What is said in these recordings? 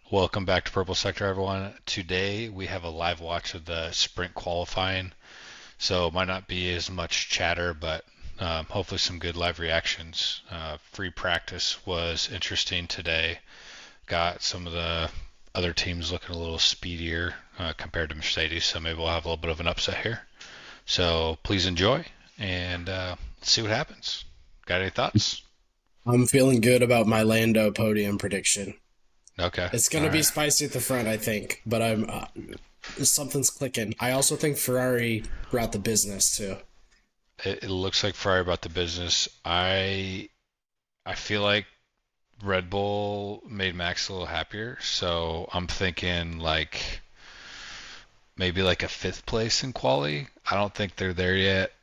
Welcome back to Purple Sector, everyone. Today we have a live watch of the sprint qualifying, so it might not be as much chatter, but hopefully some good live reactions. Free practice was interesting today. Got some of the other teams looking a little speedier compared to Mercedes, so maybe we'll have a little bit of an upset here. So please enjoy, and let's see what happens. Got any thoughts? I'm feeling good about my Lando podium prediction. Okay, It's all going to be right. spicy at the front, I think, but I'm something's clicking. I also think Ferrari brought the business too. It looks like Ferrari about the business. I feel like Red Bull made Max a little happier, so I'm thinking like maybe like a fifth place in quali. I don't think they're there yet,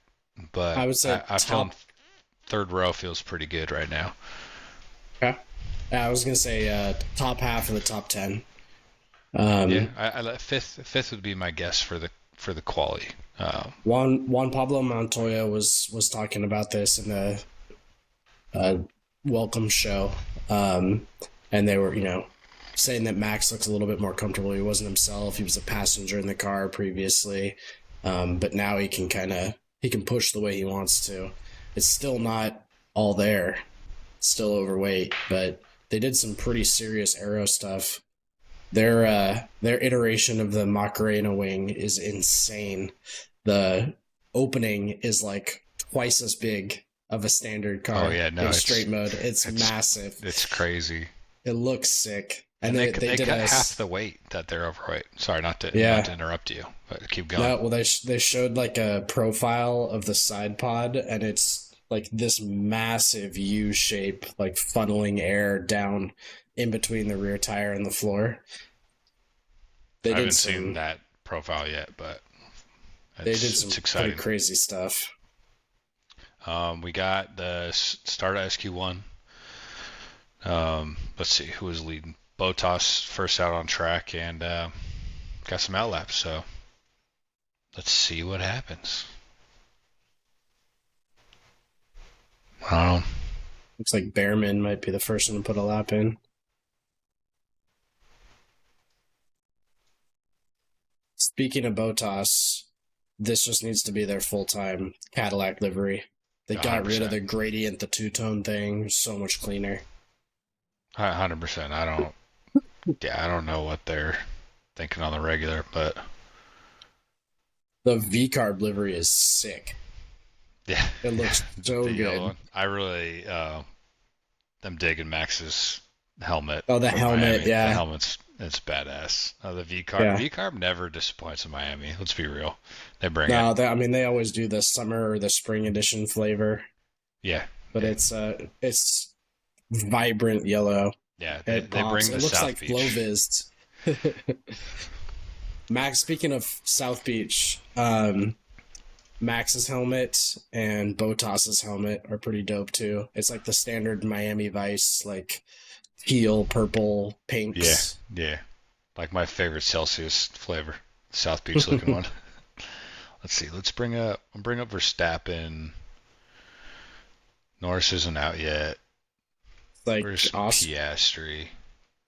but I would say I feel top. third row feels pretty good right now. Okay. I was going to say top half of the top 10. Yeah, Um, fifth would be my guess for the quali. Juan Pablo Montoya was talking about this in the uh, welcome show, and they were saying that Max looks a little bit more comfortable. He wasn't himself. He was a passenger in the car previously, but now he can push the way he wants to. It's still not all there. Still overweight, but they did some pretty serious aero stuff. Their iteration of the Macarena wing is insane. The opening is like twice as big of a standard Oh car yeah, no, in straight mode. It's it's massive. it's crazy, It looks sick. And and they they did cut a half the weight that they're overweight. Sorry, not to yeah. interrupt you, but keep going. No, well they showed like a profile of the side pod, and it's like this massive U shape, like funneling air down in between the rear tire and the floor. They I did haven't seen some that profile yet, but they did it's some pretty exciting. crazy stuff. We got the start at SQ1. Let's see who was leading. Botas first out on track and got some outlaps. So let's see what happens. Um, Looks like Behrman might be the first one to put a lap in. Speaking of Botas, this just needs to be their full time Cadillac livery. They got rid of 100%. the gradient, the two tone thing. So much cleaner. 100%. I don't know what they're thinking on the regular, but The V carb livery is sick. yeah, It yeah, looks so the yellow good. one. I really, I'm digging Max's helmet Oh, the from helmet, Miami. The yeah, helmet's it's badass. The yeah. V carb never disappoints in Miami. Let's be real, they bring it. No, I mean they always do the summer or the spring edition flavor, Yeah, but yeah, it's vibrant yellow. yeah. It They pops. bring It the looks South like glow Beach. vizzed. Max, speaking of South Beach, Max's helmet and Botas's helmet are pretty dope too. It's like the standard Miami Vice, like teal, purple, Yeah, pinks. yeah. Like my favorite Celsius flavor, South Beach looking one. Let's see. Bring up Verstappen. Norris isn't out yet. Like Where's Os Piastri?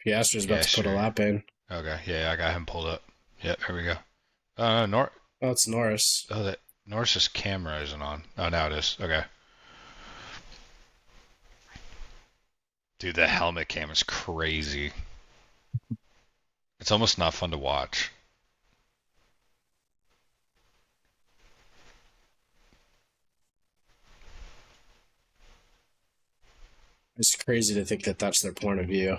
Piastri's about to put a Piastri. lap in. Okay, yeah, I got him pulled up. Yep, here we go. Nor. Oh, it's Norris. Oh, that Norris's camera isn't on. Oh, now it is. Okay. Dude, the helmet cam is crazy. It's almost not fun to watch. It's crazy to think that that's their point of view.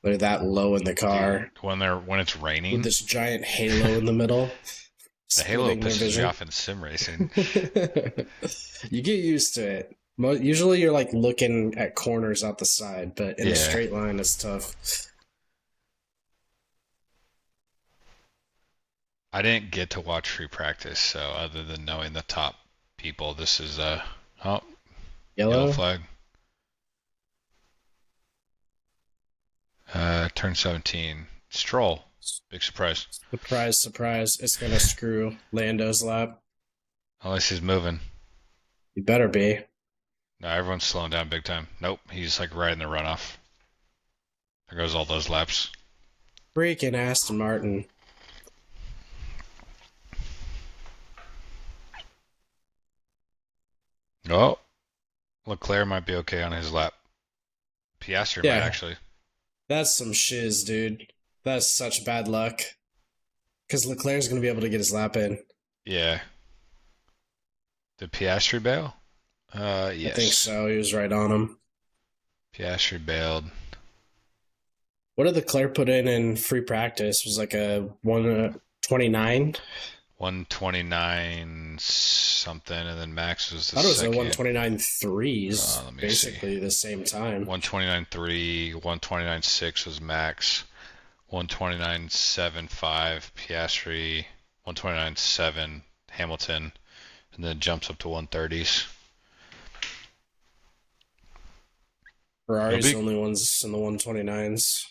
They're that low in the Dude, when when it's with raining, this giant halo in the middle, the halo splitting their pisses me vision. off in sim racing. You get used to it. Usually, you're like looking at corners out the side, but in a Yeah, straight line, it's tough. I didn't get to watch free practice, so other than knowing the top people, this is oh, yellow Yellow. flag. Turn 17. Stroll. Big surprise. Surprise, surprise. It's going to screw Lando's lap. Unless he's moving. You better be. No, everyone's slowing down big time. Nope, he's like right in the runoff. There goes all those laps. Freaking Aston Martin. Oh, Leclerc might be okay on his lap. Piastri might Yeah, actually. that's some shiz, dude. That's such bad luck. Because Leclerc's going to be able to get his lap in. Yeah. Did Piastri bail? I think Yes. so. He was right on him. Piastri bailed. What did Leclerc put in free practice? It was like a 129. 129 something, and then Max was the I thought it was a second. 129 threes, Let me see. basically the same time. 129.3, 129.6 was Max. 129.75 Piastri. 129.7 Hamilton, and then jumps up to 130s. It'll Ferrari's the be only ones in the 129s.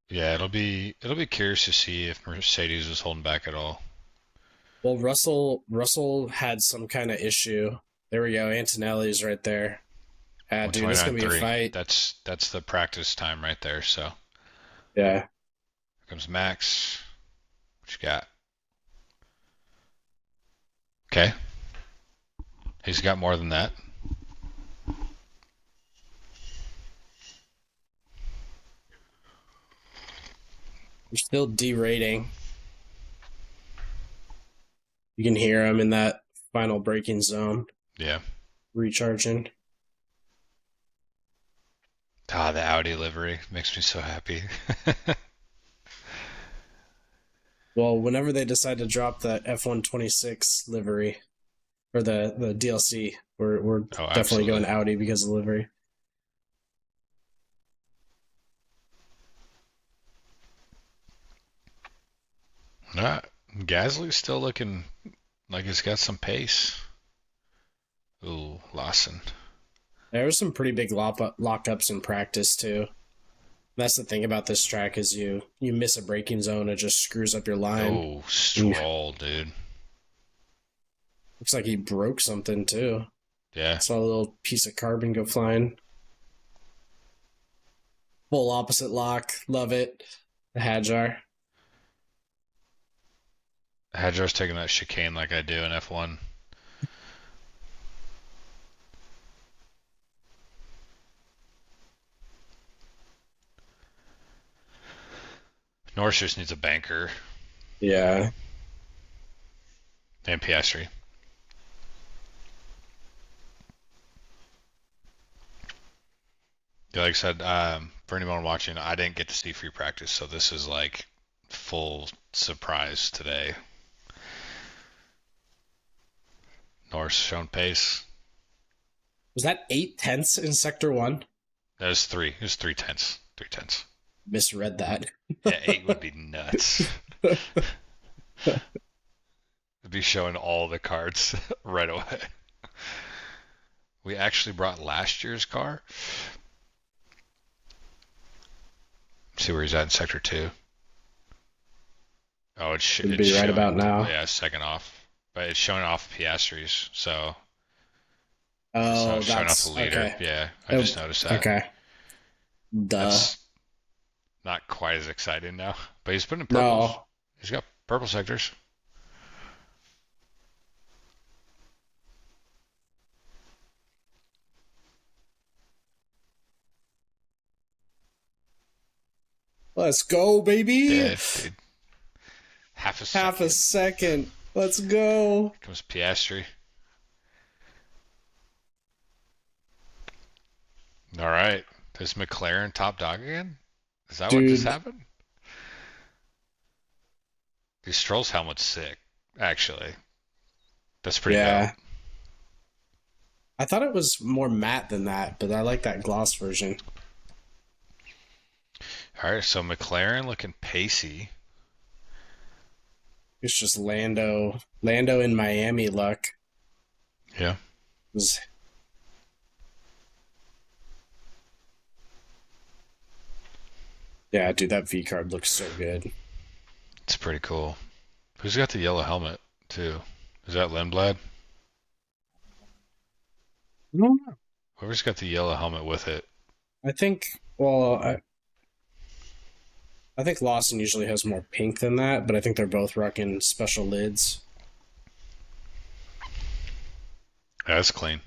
Yeah, it'll be curious to see if Mercedes is holding back at all. Well, Russell had some kind of issue. There we go. Antonelli's right there. Dude, this is gonna be a 129.3. fight. That's the practice time right there. So here Yeah. comes Max. What you got? Okay, he's got more than that. We're still derating. You can hear him in that final braking zone, Yeah. recharging. Ah, the Audi livery makes me so happy. Well, whenever they decide to drop the F126 livery or the DLC, we're Oh, definitely absolutely. going Audi because of the livery. Nah, Gasly's still looking like he's got some pace. Ooh, Lawson. There was some pretty big lockups in practice too. That's the thing about this track is you miss a braking zone, it just screws up your line. Oh, And Stroll, dude. looks like he broke something too. Yeah. Saw a little piece of carbon go flying. Full opposite lock, love it. The Hadjar. Hadjar's taking that chicane like I do in F1. Norris just needs a banker Yeah, and Piastri. Yeah, like I said, for anyone watching, I didn't get to see free practice, so this is like full surprise today. Norris shown pace. was that 8 tenths in sector one? That was three. It was 3 tenths. 3 tenths. Misread that. Yeah, eight would be nuts. It'd be showing all the cards right away. We actually brought last year's car. See where he's at in sector two. Oh, Would it's be right showing. about now. Yeah, second off, but it's showing off Piastri's, so it's Oh, not showing off the that's leader. okay. Yeah, I Oh, just noticed that. okay. Duh. That's not quite as exciting now, but he's putting in purples. No. He's got purple sectors. Let's go, baby. Yeah, dude. Half a Half a second. second. Let's go. Here comes Piastri. All right. Is McLaren top dog again? Is that what just Dude, happened? The Stroll's helmet's sick, actually. That's pretty dope. yeah. I thought it was more matte than that, but I like that gloss version. All right, so McLaren looking pacey. It's just Lando in Miami luck. Yeah. Was, yeah, dude, that V card looks so good. It's pretty cool. Who's got the yellow helmet, too? Is that Lindblad? No, Whoever's got the yellow helmet with it. I think. Well, I think Lawson usually has more pink than that, but I think they're both rocking special lids. Yeah, that's clean.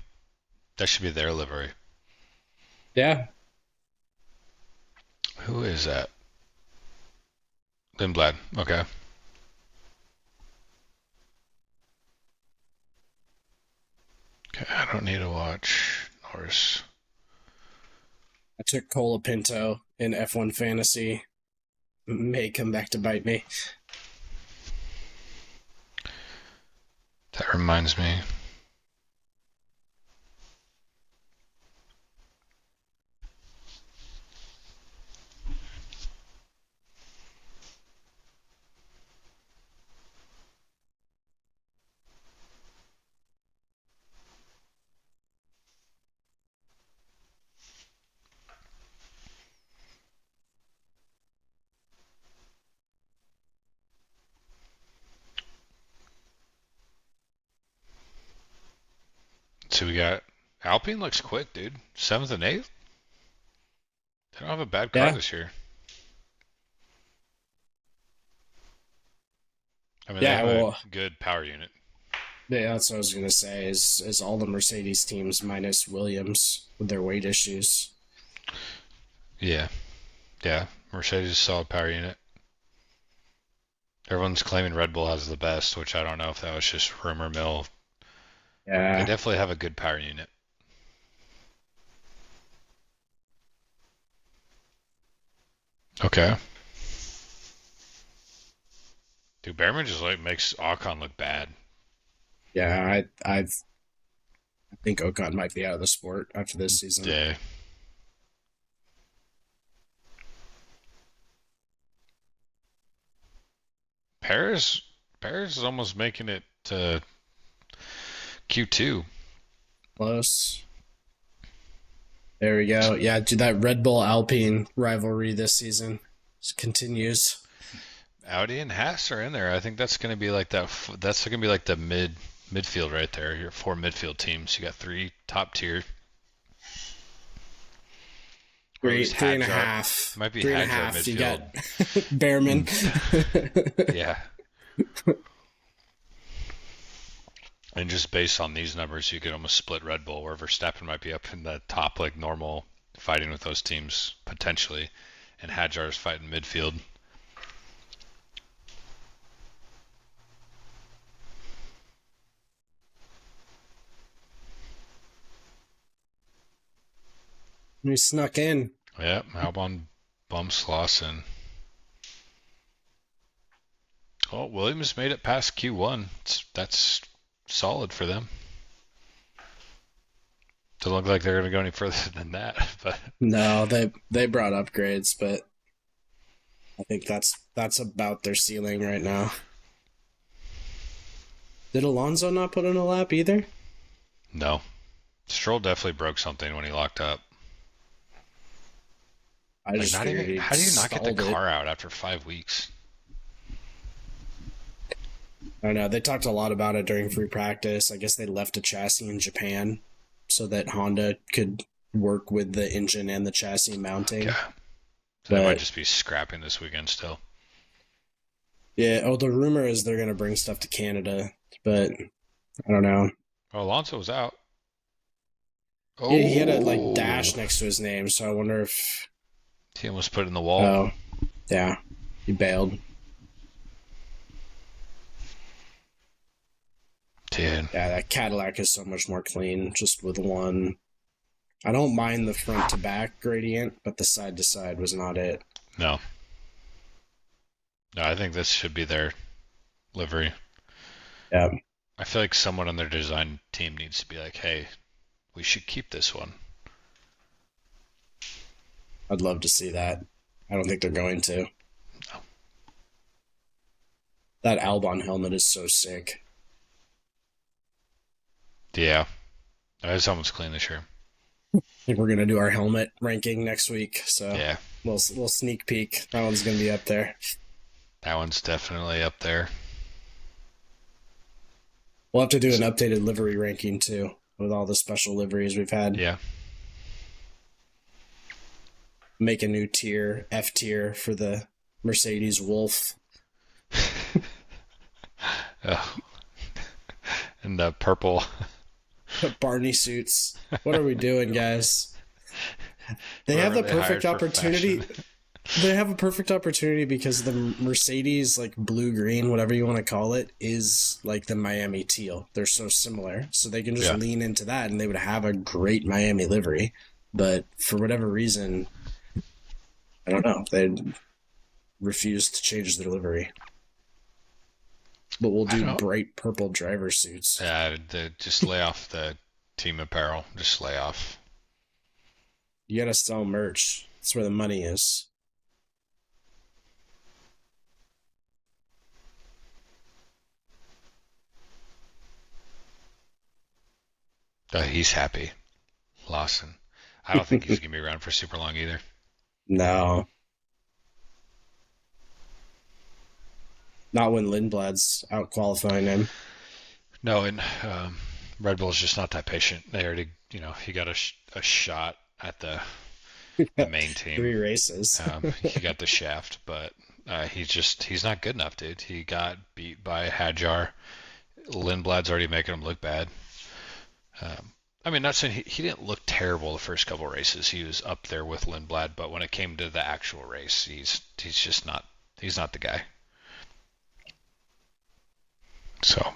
That should be their livery. Yeah, Who is that? Lindblad. Okay. Okay, I don't need to watch Norris. I took Colapinto in F1 Fantasy. May come back to bite me. That reminds me. So we got Alpine looks quick, dude. Seventh and eighth. They don't have a bad car Yeah, this year. I mean, they yeah. have a Well, good power unit. yeah, that's what I was gonna say. Is all the Mercedes teams minus Williams with their weight issues. Yeah, yeah. Mercedes is a solid power unit. Everyone's claiming Red Bull has the best, which I don't know if that was just rumor mill. They Yeah, definitely have a good power unit. Okay. Dude, Behrman just like makes Ocon look bad. yeah. I think Ocon might be out of the sport after this season. Yeah. Paris, Paris is almost making it to Q2. Close. There we go. Yeah, dude, that Red Bull Alpine rivalry this season just continues. Audi and Haas are in there. I think that's going to be like that. That's going to be like the midfield right there. Your four midfield teams. You got three top tier. Or at least Three and a Hadjar. half. Might be Three and a Hadjar half. You got midfield. Behrman. Yeah. And just based on these numbers, you could almost split Red Bull, where Verstappen might be up in the top, like normal, fighting with those teams potentially, and Hadjar's fighting midfield. We snuck in. Yeah, Albon bumps Lawson. Oh, Williams made it past Q1. That's solid for them. Doesn't look like they're going to go any further than that, but No, they brought upgrades, but I think that's about their ceiling right now. Did Alonso not put in a lap either? no. Stroll definitely broke something when he locked up. I Like, just not figured even. he How do you not get the stalled it. car out after 5 weeks? I don't know. They talked a lot about it during free practice. I guess they left a chassis in Japan so that Honda could work with the engine and the chassis mounting. Yeah. So they might But just be scrapping this weekend still. yeah, oh, the rumor is they're gonna bring stuff to Canada, but I don't know. Oh, Alonso was out. He had a like Oh, dash next to his name, so I wonder if he almost put it in the wall. oh yeah, he bailed. Dude, Yeah, that Cadillac is so much more clean, just with one. I don't mind the front to back gradient, but the side to side was not it. no. No, I think this should be their livery. Yeah, I feel like someone on their design team needs to be like, hey, we should keep this one. I'd love to see that. I don't think they're going to. No. That Albon helmet is so sick. Yeah. It's almost clean this year. I think we're gonna do our helmet ranking next week, so Yeah. we'll sneak peek. That one's gonna be up there. That one's definitely up there. We'll have to do an updated livery ranking too, with all the special liveries we've had. Yeah. Make a new tier, F tier for the Mercedes Wolf, Oh, and the purple. Barney suits. What are we doing, guys? They have Whoever the they hired perfect for fashion. opportunity. They have a perfect opportunity because the Mercedes, like blue green, whatever you want to call it, is like the Miami teal. They're so similar. So they can just Yeah. lean into that and they would have a great Miami livery. But for whatever reason, I don't know. They refused to change their livery. But we'll I do don't. bright purple driver suits. Just lay off the team apparel. Just lay off. You gotta sell merch. That's where the money is. He's happy, Lawson. I don't think he's gonna be around for super long either. No, not when Lindblad's out qualifying him. No, and Red Bull's just not that patient. They already, he got a shot at the main team. 3 races. He got the shaft, but he's not good enough, dude. He got beat by Hadjar. Lindblad's already making him look bad. I mean, not saying he didn't look terrible the first couple races. He was up there with Lindblad, but when it came to the actual race, he's just not the guy. So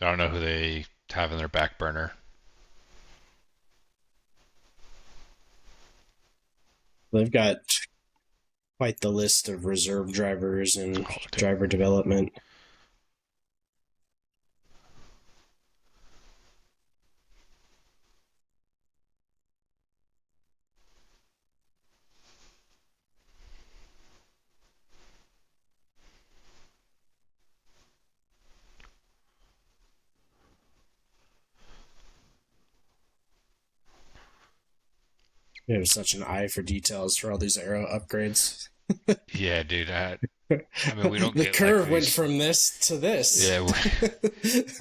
I don't know who they have in their back burner. They've got quite the list of reserve drivers and driver development. They have such an eye for details for all these aero upgrades. Yeah, dude. I mean, we don't The get like curve went these. from this to this. Yeah,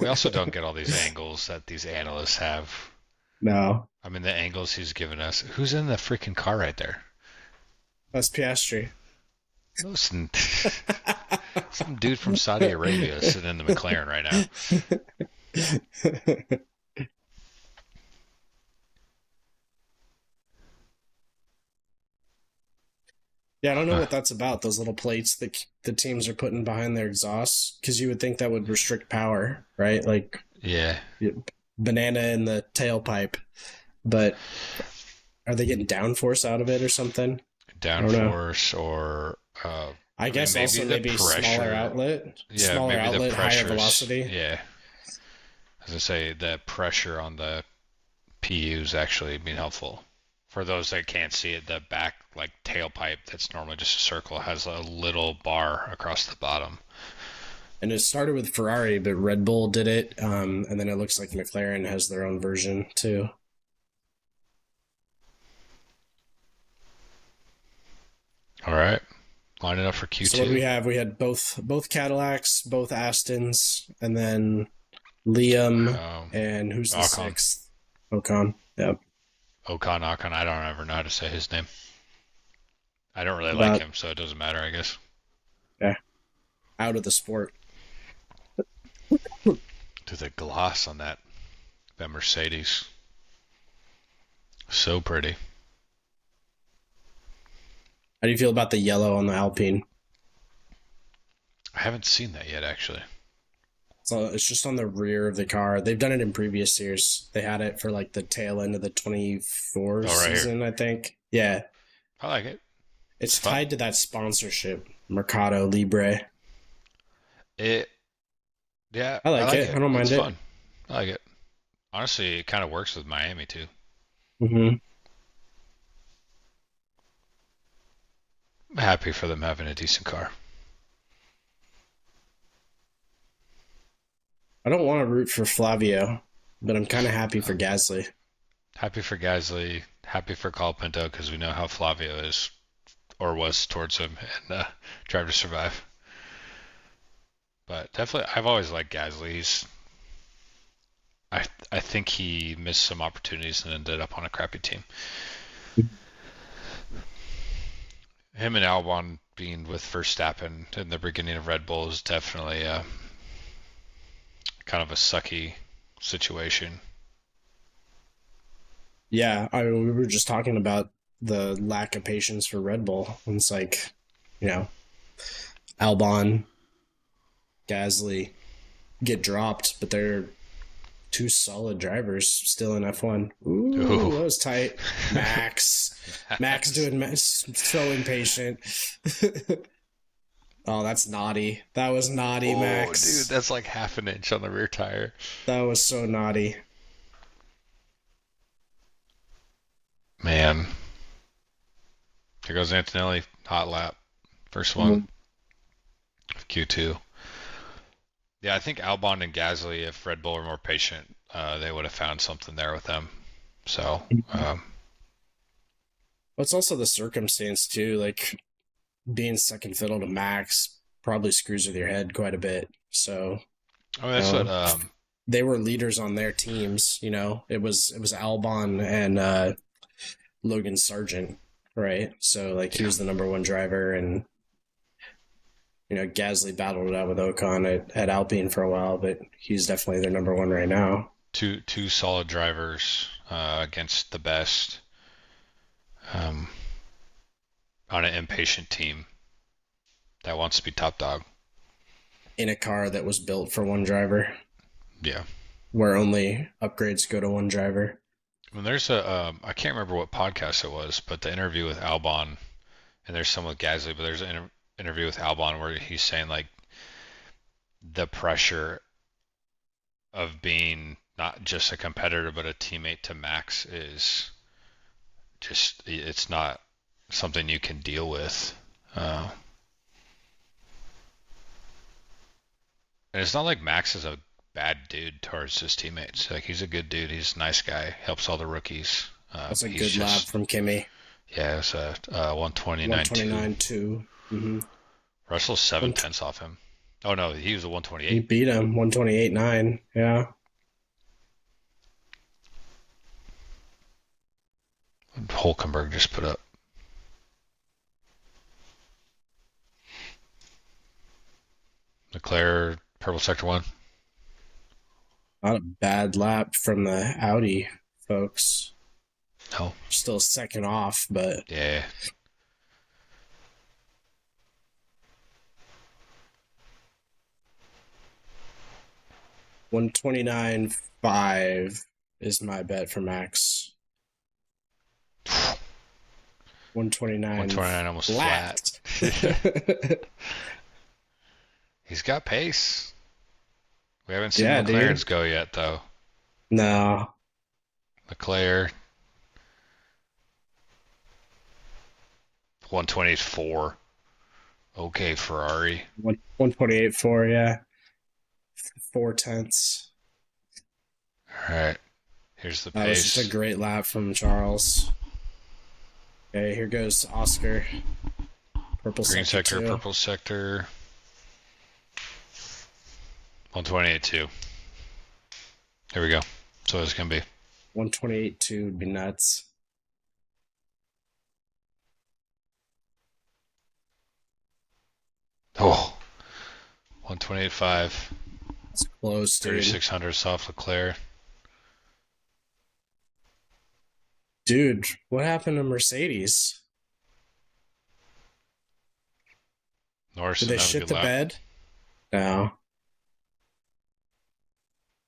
we also don't get all these angles that these analysts have. No, I mean, the angles he's given us. Who's in the freaking car right there? that's Piastri. Listen, some dude from Saudi Arabia is sitting in the McLaren right now. Yeah, I don't know Huh. what that's about. Those little plates that the teams are putting behind their exhausts, because you would think that would restrict power, right? Like Yeah, banana in the tailpipe. But are they getting downforce out of it or something? I don't know. downforce or I I mean, guess also maybe pressure. Yeah, smaller maybe the outlet, higher pressures. velocity. Yeah, as I say, the pressure on the PUs actually being helpful. For those that can't see it, the back like tailpipe that's normally just a circle has a little bar across the bottom. And it started with Ferrari, but Red Bull did it, and then it looks like McLaren has their own version too. All right, line it up for So what do Q2. we have? We had both Cadillacs, both Astons, and then Liam, and who's the Ocon. sixth? Ocon. Yep. Ocon. I don't ever know how to say his name. I don't really like About him, so it doesn't matter, I guess. yeah, out of the sport. To the gloss on that Mercedes, so pretty. How do you feel about the yellow on the Alpine? I haven't seen that yet, actually. So it's just on the rear of the car. They've done it in previous years. They had it for like the tail end of the 24 Oh, right season, here. I think. Yeah. I like it. It's It's fun. tied to that sponsorship, Mercado Libre. It, yeah, I I like like it. I it. don't It's mind it. fun. I like it. Honestly, it kind of works with Miami too. hmm I'm happy for them having a decent car. I don't want to root for Flavio, but I'm kind of happy for Gasly. Happy for Gasly. Happy for Colapinto because we know how Flavio is or was towards him in Drive to Survive. But definitely, I've always liked Gasly. I think he missed some opportunities and ended up on a crappy team. him and Albon being with Verstappen in the beginning of Red Bull is definitely kind of a sucky situation. Yeah, we were just talking about the lack of patience for Red Bull. And it's like, you know, Albon, Gasly get dropped, but they're two solid drivers still in F1. Ooh, Ooh, that was tight. Max Max. doing so impatient. Oh, that's naughty. That was naughty, Oh, dude, Max. that's like half an inch on the rear tire. That was so naughty. Man, here goes Antonelli, hot lap, first one, Q2. Yeah, I think Albon and Gasly, if Red Bull were more patient, they would have found something there with them. So, Well, it's also the circumstance too. Like being second fiddle to Max probably screws with your head quite a bit. So, I mean, you that's what know, they were leaders on their teams. You know, it was Albon and Logan Sargent, right? So like he yeah, was the number one driver, and Gasly battled it out with Ocon at Alpine for a while, but he's definitely their number one right now. two solid drivers against the best um, on an impatient team that wants to be top dog. In a car that was built for one driver, Yeah. where only upgrades go to one driver. When there's I can't remember what podcast it was, but the interview with Albon, and there's some with Gasly, but there's an interview with Albon where he's saying like the pressure of being not just a competitor but a teammate to Max is just it's not something you can deal with. Uh, and it's not like Max is a bad dude towards his teammates. Like he's a good dude. He's a nice guy. Helps all the rookies. That's a He's good lap just from Kimmy. yeah, it's a 129.2. 129.2. Mm-hmm. Russell's 7 tenths off him. Oh no, he was a He 128. beat him 128.9. Yeah. Hulkenberg just put up. Leclerc, purple sector one. Not a bad lap from the Audi folks. No. Still second off, but Yeah. 129.5 is my bet for Max. 129 129 almost flat. flat. He's got pace. We haven't seen Yeah, the McLarens dude. go yet, though. No. Leclerc, 128.4. Okay, Ferrari. 128.4, yeah. 4 tenths. All right, here's the That was just a pace. great lap from Charles. Okay, here goes Oscar. Purple Green sector sector, 2. purple sector. 128.2. Here we go. So it's going to be. 128.2 would be nuts. Oh, 128.5. It's close, dude. 3,600 soft Leclerc. Dude, what happened to Mercedes? Norris Did didn't they have a shit good the lap. bed? No.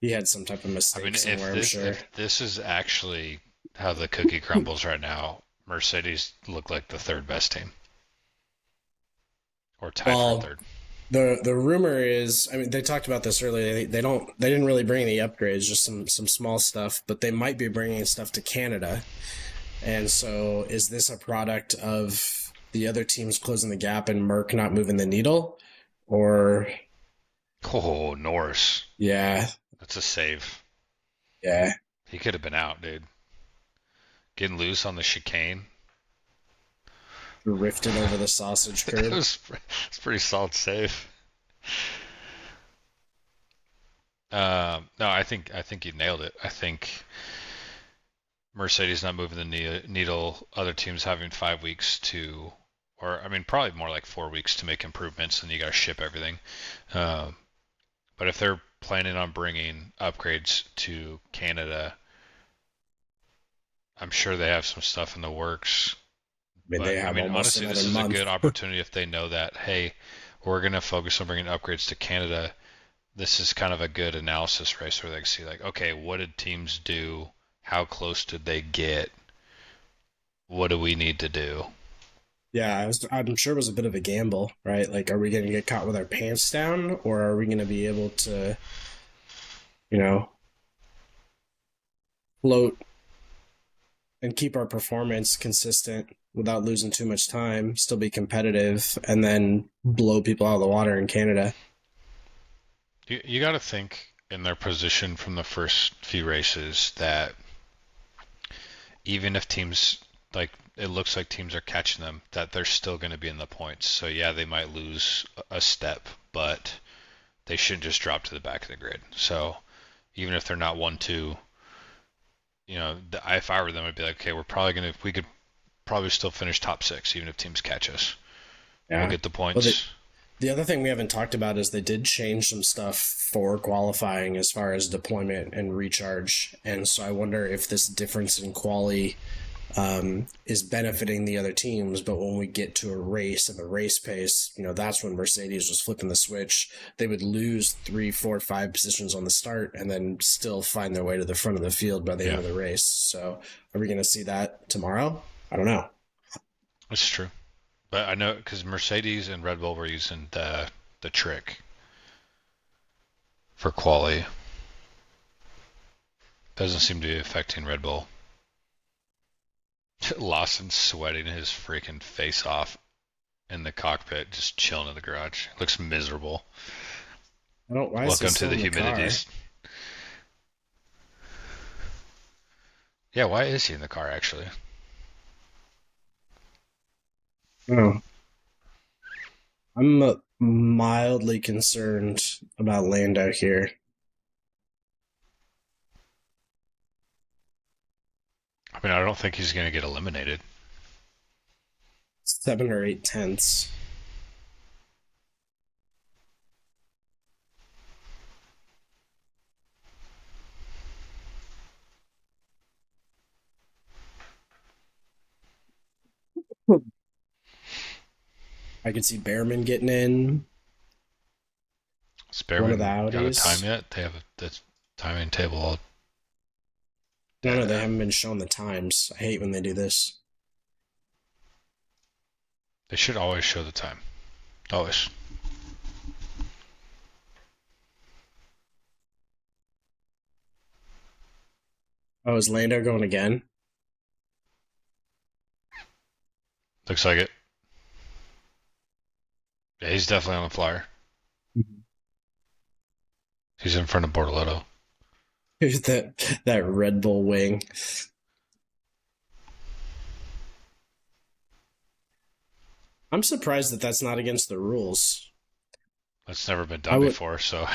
He had some type of I mean, mistake if somewhere, I'm this sure. if this is actually how the cookie crumbles right now, Mercedes look like the third best team, or tied for Well, third. the rumor is, I mean, they talked about this earlier. They didn't really bring any upgrades, just some small stuff, but they might be bringing stuff to Canada. And so, is this a product of the other teams closing the gap and Merck not moving the needle, or Oh, Norris, yeah, that's a save. yeah, He could have been out, dude. Getting loose on the chicane. drifted over the sausage It curb? was it's pretty solid save. No, I think you nailed it. I think Mercedes not moving the needle. Other teams having 5 weeks to or I mean, probably more like 4 weeks to make improvements, and you got to ship everything. Uh, but if they're planning on bringing upgrades to Canada, I'm sure they have some stuff in the works. I mean, they But I have mean, almost honestly, another this is a month. good opportunity if they know that, hey, we're going to focus on bringing upgrades to Canada. This is kind of a good analysis race where they can see, like, okay, what did teams do? How close did they get? What do we need to do? Yeah, I'm sure it was a bit of a gamble, right? Like, are we going to get caught with our pants down, or are we going to be able to, you know, float and keep our performance consistent without losing too much time, still be competitive, and then blow people out of the water in Canada? You got to think in their position from the first few races that even if teams, like, it looks like teams are catching them, that they're still going to be in the points. So yeah, they might lose a step, but they shouldn't just drop to the back of the grid. So even if they're not 1-2, if I were them, I'd be like, okay, we could probably still finish top six, even if teams catch us. We'll Yeah. get the Well, points. the other thing we haven't talked about is they did change some stuff for qualifying as far as deployment and recharge. And so I wonder if this difference in quali is benefiting the other teams. But when we get to a race and the race pace, that's when Mercedes was flipping the switch. They would lose 3, 4, 5 positions on the start and then still find their way to the front of the field by the end Yeah, of the race. So are we going to see that tomorrow? I don't know. that's true. But I know because Mercedes and Red Bull were using the trick for quali. Doesn't seem to be affecting Red Bull. Lawson sweating his freaking face off in the cockpit, just chilling in the garage. Looks miserable. I don't. Why is he Welcome to still the in the car? humidities. Yeah, why is he in the car actually? Oh, I'm mildly concerned about Lando here. I mean, I don't think he's going to get eliminated. 7 or 8 tenths. I could see Behrman getting in. One of the Spearman got a time Audis. yet? They have the timing table all No, they data. haven't been shown the times. I hate when they do this. They should always show the time. Always. Oh, is Lando going again? Looks like it. Yeah, he's definitely on the flyer. He's in front of Bortoletto. Here's that Red Bull wing. I'm surprised that that's not against the rules. That's never been I done would before, so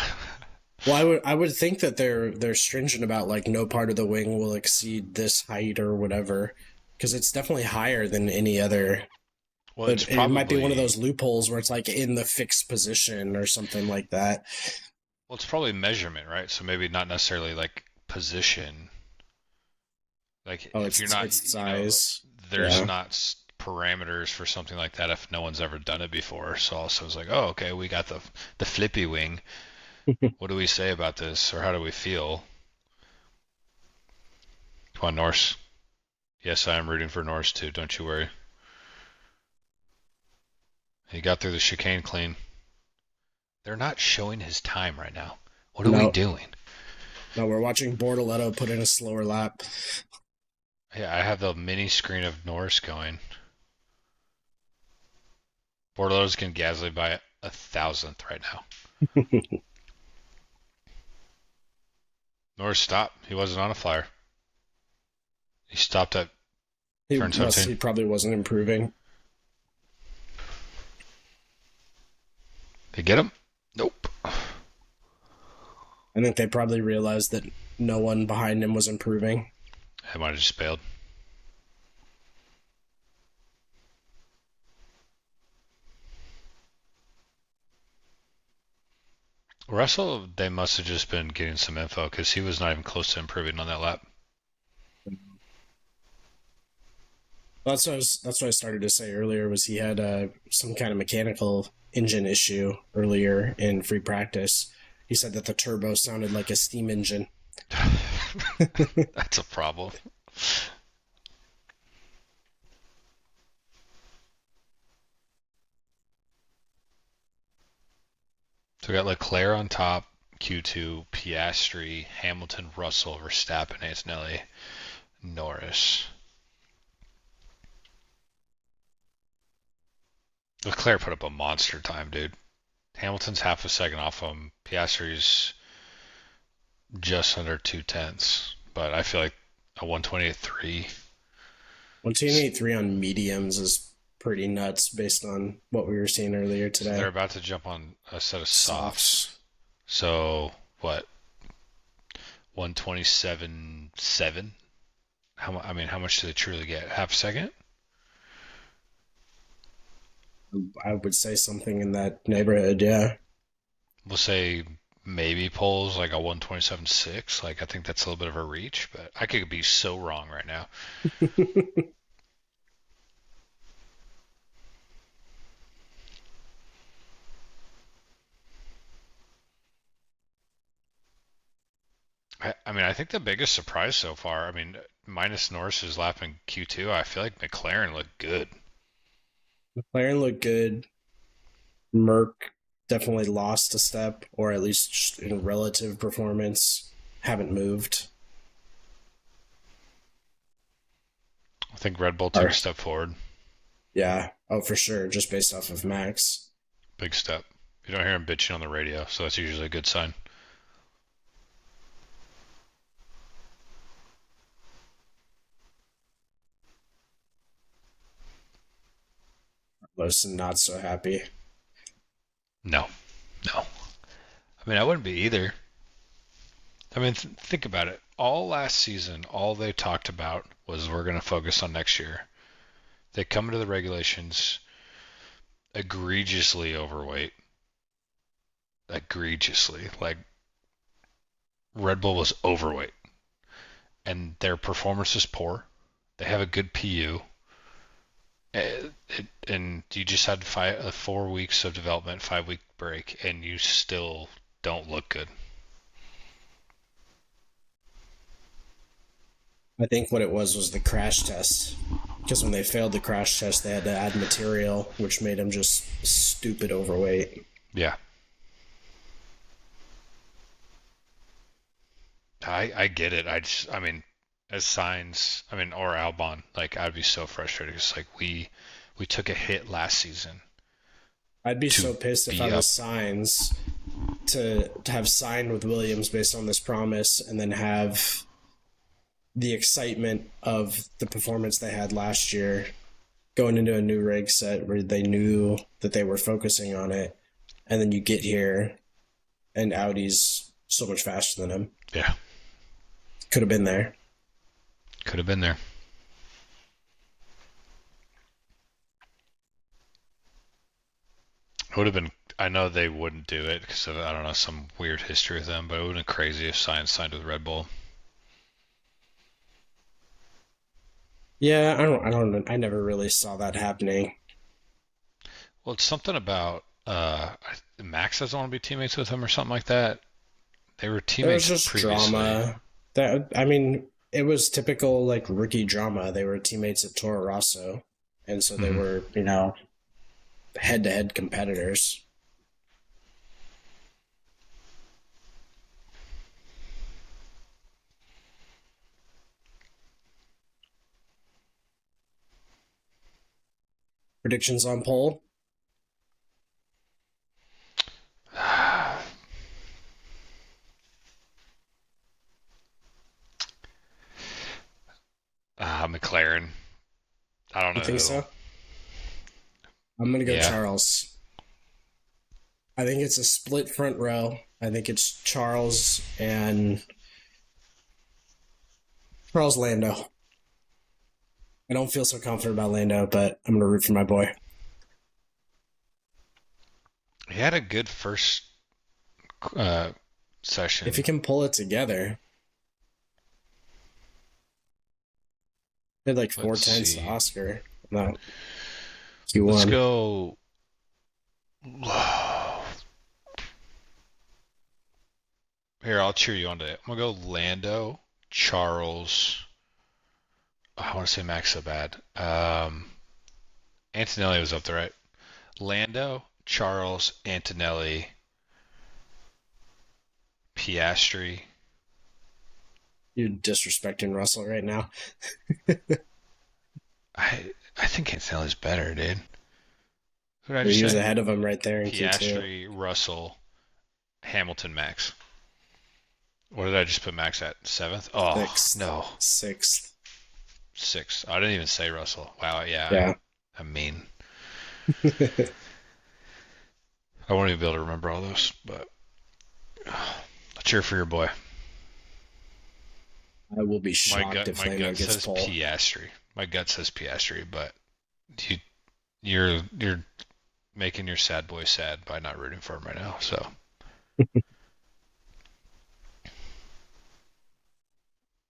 well, I would think that they're stringent about like no part of the wing will exceed this height or whatever, because it's definitely higher than any other. well, it's But it might be one of probably those loopholes where it's like in the fixed position or something like that. well, it's probably measurement, right? So maybe not necessarily like position. Like Oh, if you're not, it's size. there's Yeah. not parameters for something like that if no one's ever done it before. So also it's like, oh, okay, we got the flippy wing. What do we say about this, or how do we feel? Come on, Norse. Yes, I am rooting for Norse too. Don't you worry. He got through the chicane clean. They're not showing his time right now. What are we No, doing? no, we're watching Bortoletto put in a slower lap. Yeah, I have the mini screen of Norris going. Bordeaux's getting Gasly by a thousandth right now. Norris stopped. He wasn't on a flyer. He stopped at turn 17. He probably wasn't improving. They get him? Nope. I think they probably realized that no one behind him was improving. I might have just bailed. Russell, they must have just been getting some info because he was not even close to improving on that lap. That's what I started to say earlier. Was he had some kind of mechanical engine issue earlier in free practice? He said that the turbo sounded like a steam engine. That's a problem. So we got Leclerc on top, Q2, Piastri, Hamilton, Russell, Verstappen, Antonelli, Norris. Leclerc put up a monster time, dude. Hamilton's half a second off him. Piastri's just under 2/10, but I feel like a 128.3. 128.3 on mediums is pretty nuts based on what we were seeing earlier So they're today. about to jump on a set of softs. Softs. So what? 127.7. I mean, how much do they truly get? Half a second? I would say something in that neighborhood, yeah. We'll say maybe polls like a 127.6. Like I think that's a little bit of a reach, but I could be so wrong right now. I mean, I think the biggest surprise so far, I mean, minus Norris's lap in Q2, I feel like McLaren looked good. McLaren looked good. Merck definitely lost a step, or at least just in relative performance, haven't moved. I think Red Bull took Or a step forward. yeah, oh for sure, just based off of Max. Big step. You don't hear him bitching on the radio, so that's usually a good sign. Lawson not so happy. No, no. I mean, I wouldn't be either. I mean, think about it. All last season, all they talked about was we're going to focus on next year. They come into the regulations egregiously overweight. Egregiously. Like, Red Bull was overweight. And their performance is poor. They have a good PU. And you just had 4 weeks of development, 5 week break, and you still don't look good. I think what it was the crash test. Because when they failed the crash test, they had to add material, which made them just stupid overweight. Yeah, I get it. I mean, as signs, I mean, or Albon, like I'd be so frustrated. It's like we took a hit last season I'd be to so pissed if I be was up. Signs to have signed with Williams based on this promise and then have the excitement of the performance they had last year going into a new rig set where they knew that they were focusing on it, and then you get here and Audi's so much faster than him. Yeah, Could have been there. could have been there. It would have been. I know they wouldn't do it because of I don't know some weird history with them, but it would have been crazy if Science signed with Red Bull. Yeah, I never really saw that happening. Well, it's something about Max doesn't want to be teammates with him or something like that. They were There was teammates just previously. drama. That I mean, it was typical like rookie drama. They were teammates at Toro Rosso, and so they Hmm. were head to head competitors. Predictions on pole. McLaren. I don't You know think who. so? I'm gonna go Yeah. Charles. I think it's a split front row. I think it's Charles Lando. I don't feel so confident about Lando, but I'm gonna root for my boy. He had a good first If session. he can pull it together, he had like four Let's tenths to see. Oscar. No, Let's Q1. go. Here, I'll cheer you on today. I'm gonna go Lando, Charles. Oh, I want to say Max so bad. Antonelli was up there, right? Lando, Charles, Antonelli, Piastri. You're disrespecting Russell right now. I think Antonelli's better, dude. Who did I just He was say? ahead of him right there in Q2. Piastri, Russell, Hamilton, Max. What did I just put Max at? Seventh? Oh, Sixth. no. Sixth. Sixth. I didn't even say Russell. Wow, yeah. Yeah. I'm mean. I won't even be able to remember all those, but I'll cheer for your boy. I will be My shocked gut, if my Lando gut gets says pole. Piastri. My gut says Piastri, but you, you're making your sad boy sad by not rooting for him right now. So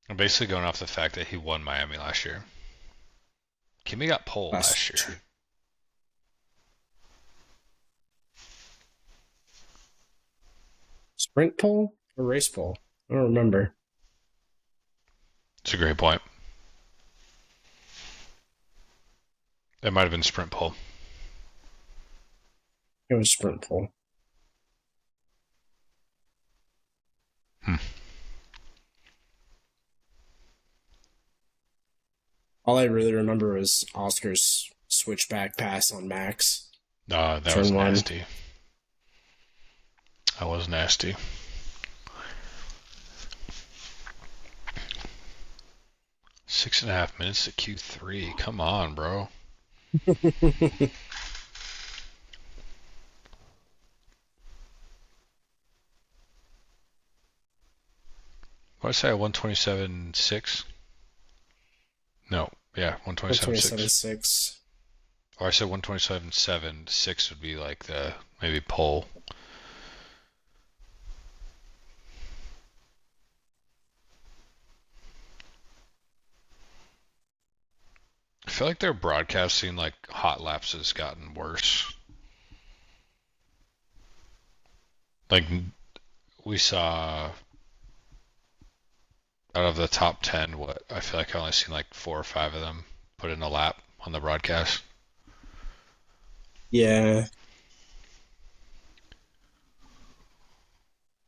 I'm basically going off the fact that he won Miami last year. Kimi got pole last Last year. two. Sprint pole or race pole? I don't remember. It's a great point. It might have been sprint pole. It was sprint pole. Hmm. All I really remember was Oscar's switchback pass on Max. That was Turn one. nasty. That was nasty. Six and a half minutes to Q3. Come on, bro. What did I say? 127.6? No. Yeah, 127.6. 127.6. Or I said 127.7. 6 would be like the maybe pole. I feel like their broadcasting, like hot laps, has gotten worse. Like we saw out of the top 10, what I feel like I only seen like 4 or 5 of them put in a lap on the broadcast. Yeah.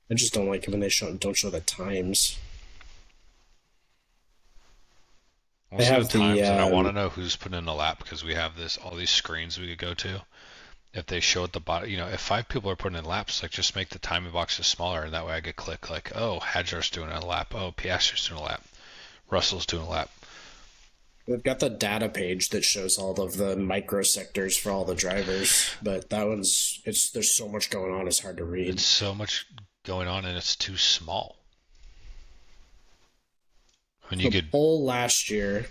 I just don't like it when they don't show the times. I want They to see the have the times, and I want to know who's putting in a lap because we have all these screens we could go to. If they show at the bottom, if 5 people are putting in laps, like just make the timing boxes smaller, and that way I could click like, oh, Hadjar's doing a lap, oh, Piastri's doing a lap, Russell's doing a lap. they've got the data page that shows all of the microsectors for all the drivers, but that one's there's so much going on, it's hard to read. It's so much going on, and it's too small. When you The could, pole last year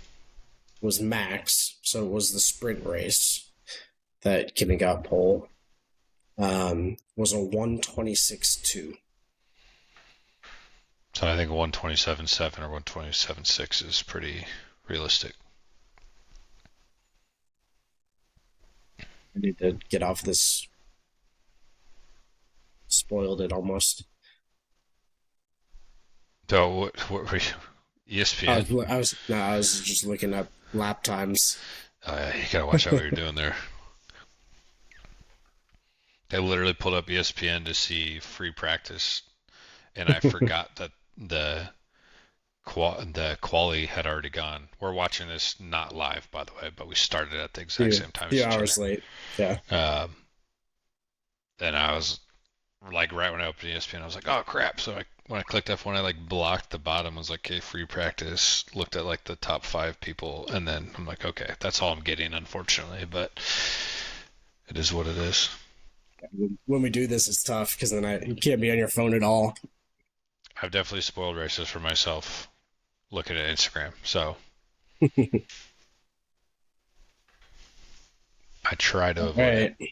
was Max, so it was the sprint race that Kimi got pole. Was a 126.2. so I think 127.7 or 127.6 is pretty realistic. I need to get off this. Spoiled it almost. So what were you? ESPN? I was just looking up lap times. Yeah, you gotta watch out what you're doing there. I literally pulled up ESPN to see free practice, and I forgot that the quali had already gone. We're watching this not live, by the way, but we started at the exact same time as Few each hours late. Yeah. other. Then I was like, right when I opened ESPN, I was like, oh crap! So when I clicked F1, I like blocked the bottom. I was like, okay, free practice. Looked at like the top 5 people, and then I'm like, okay, that's all I'm getting, unfortunately, but it is what it is. When we do this, it's tough because then you can't be on your phone at all. I've definitely spoiled races for myself looking at Instagram, so I try to All avoid it. right.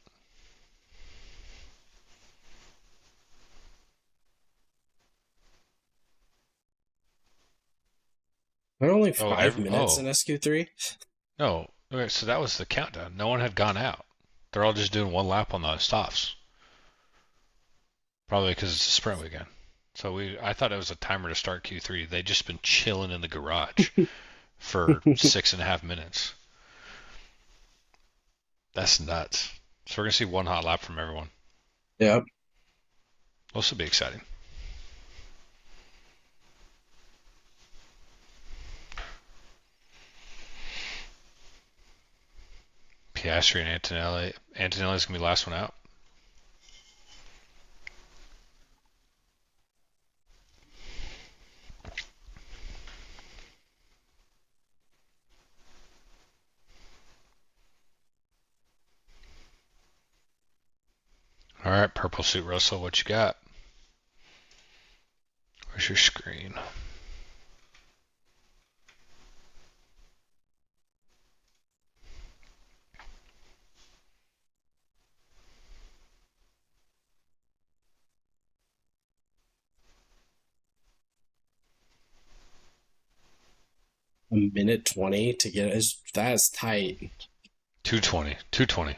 They're only Oh, 5 minutes in SQ3. no. Okay, so that was the countdown. No one had gone out. They're all just doing one lap on the stops. Probably because it's a sprint weekend. So I thought it was a timer to start Q3. They just been chilling in the garage for 6.5 minutes. That's nuts. So we're gonna see one hot lap from everyone. Yep. This will be exciting. Piastri and Antonelli. Antonelli's gonna be the last one out. All right, purple suit Russell, what you got? Where's your screen? A minute 20 to get it. That's tight. 220. 220.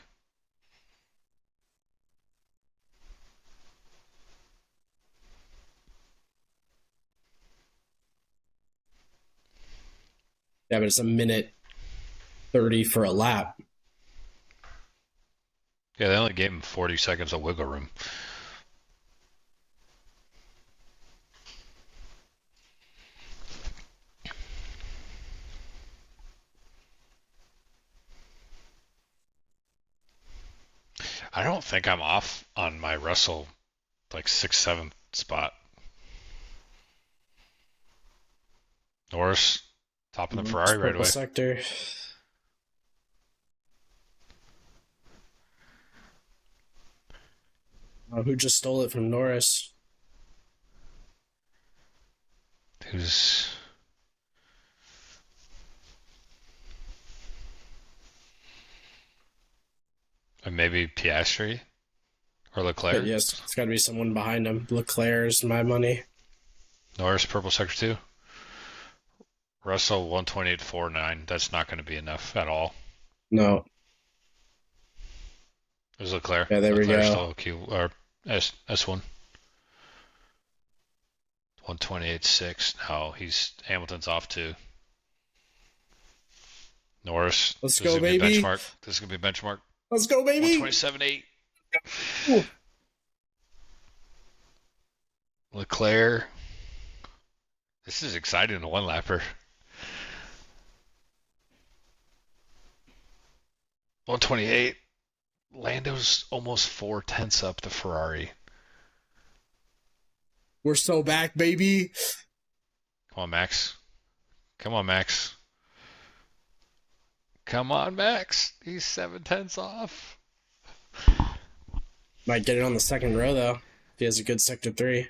Yeah, but it's a minute 30 for a lap. Yeah, they only gave him 40 seconds of wiggle room. I don't think I'm off on my Russell like 6th, 7th spot. Norris, top of the Ferrari right Purple away. sector. Who just stole it from Norris? Who's maybe Piastri or But Leclerc? yes, it's got to be someone behind him. Leclerc's my money. Norris, purple sector 2. Russell 128.49. That's not going to be enough at all. No. There's Leclerc. Yeah, there we Leclerc go. still Q or S1. 128.6. No, Hamilton's off too. Norris. Let's This is go, gonna be a baby. benchmark. This is gonna be a benchmark. Let's go, baby. 127.8. Ooh. Leclerc. This is exciting. A one lapper. 128. Lando's almost 4 tenths up the Ferrari. We're so back, baby. Come on, Max. Come on, Max. Come on, Max. He's 7 tenths off. Might get it on the second row, though. If he has a good sector 3.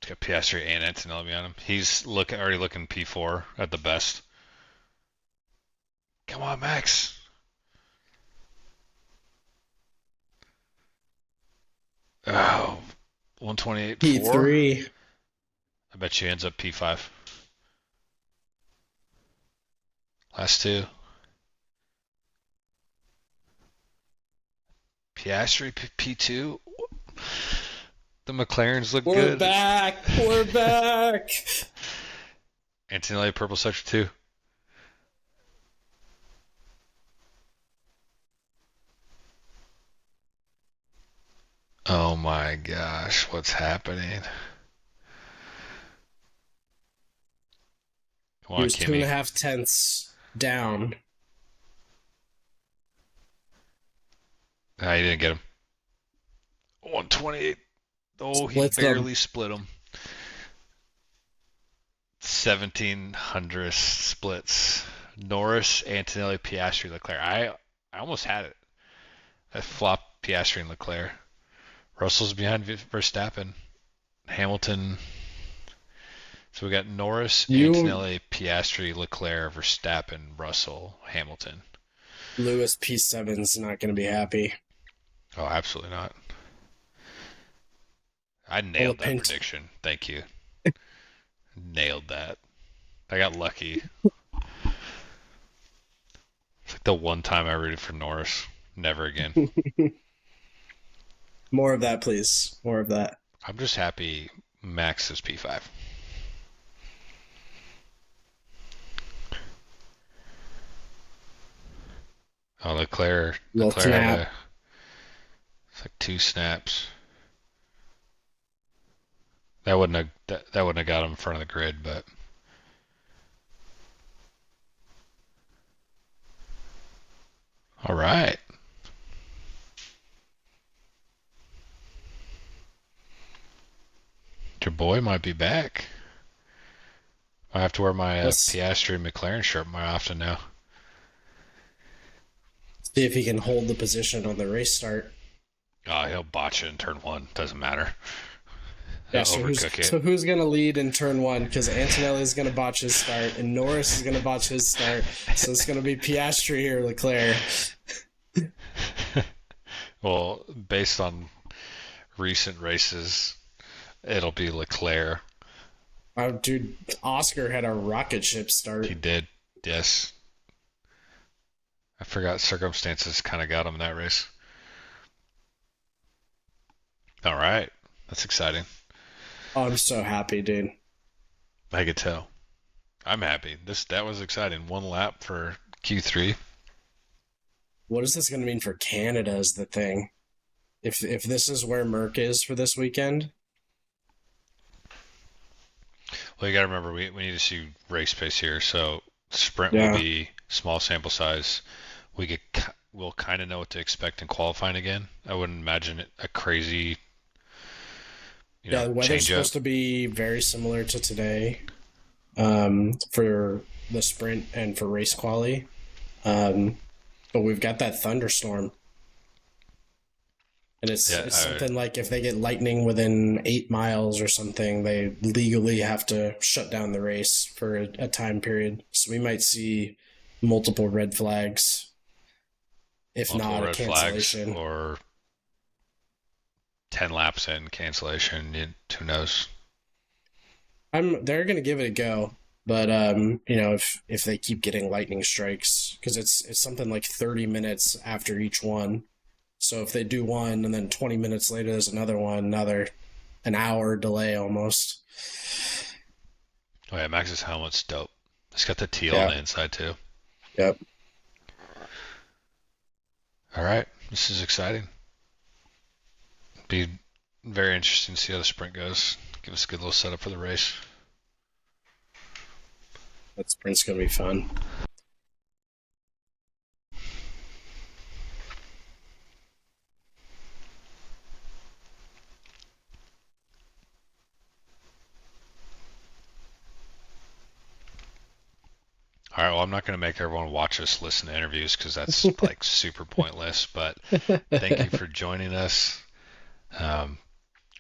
He's got Piastri and Antonelli on him. He's already looking P4 at the best. Come on, Max. Oh, 128.4. P3. I bet she ends up P5. Last two. Piastri P2. The McLarens look We're good. back. We're back. Antonelli purple sector 2. Oh my gosh, what's happening? Come He on, was Kimmy. 2.5 tenths down. Nah, you didn't get him. 128. Oh, he Splits them. barely split him. 1,700 splits. Norris, Antonelli, Piastri, Leclerc. I almost had it. I flopped Piastri and Leclerc. Russell's behind Verstappen. Hamilton. So we got Norris, Antonelli, Piastri, Leclerc, Verstappen, Russell, Hamilton. Lewis P7's not going to be happy. Oh, absolutely not. I Well, nailed that Pint. prediction. Thank you. Nailed that. I got lucky. It's like the one time I rooted for Norris. Never again. More of that, please. More of that. I'm just happy Max is P5. Oh, Little Leclerc had snap. a it's like two snaps. That wouldn't have got him in front of the grid, but all right. Your boy might be back. I have to wear my Let's Piastri McLaren shirt more often now. see if he can hold the position on the race start. Oh, he'll botch it in turn one. Doesn't matter. Yeah, He'll overcook it. so who's gonna lead in turn one? Because Antonelli is gonna botch his start, and Norris is gonna botch his start. So it's gonna be Piastri or Leclerc. Well, based on recent races, it'll be Leclerc. Dude, Oscar had a rocket ship He start. did, yes. I forgot circumstances kind of got him in that race. All right, that's exciting. Oh, I'm so happy, dude. I could tell. I'm happy. That was exciting. One lap for Q3. What is this gonna mean for Canada? Is the thing. If this is where Merck is for this weekend, Well, you got to remember we need to see race pace here. So sprint will yeah, be small sample size. We'll kind of know what to expect in qualifying again. I wouldn't imagine it a crazy, yeah. The weather's change up. supposed to be very similar to today, for the sprint and for race quali. Um, but we've got that thunderstorm, and Yeah, it's something like if they get lightning within 8 miles or something, they legally have to shut down the race for a time period. So we might see multiple red flags, if multiple not a red flags cancellation. or 10 laps in cancellation. Who knows? They're gonna give it a go, but if they keep getting lightning strikes, because it's something like 30 minutes after each one. So if they do one and then 20 minutes later there's another one, another an hour delay almost. Oh yeah, Max's helmet's dope. It's got the teal on Yeah. the inside too. Yep. All right, this is exciting. Be very interesting to see how the sprint goes. Give us a good little setup for the race. That sprint's gonna be fun. All right, well, I'm not going to make everyone watch us listen to interviews because that's like super pointless. But thank you for joining us. Um,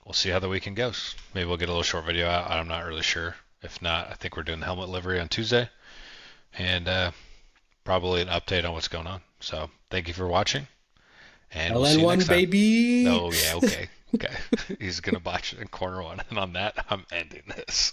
we'll see how the weekend goes. Maybe we'll get a little short video out. I'm not really sure. If not, I think we're doing helmet livery on Tuesday and probably an update on what's going on. So thank you for watching, and we'll see you LN1 next time. baby. Oh, yeah, okay. Okay. He's going to botch it in corner one. And on that, I'm ending this.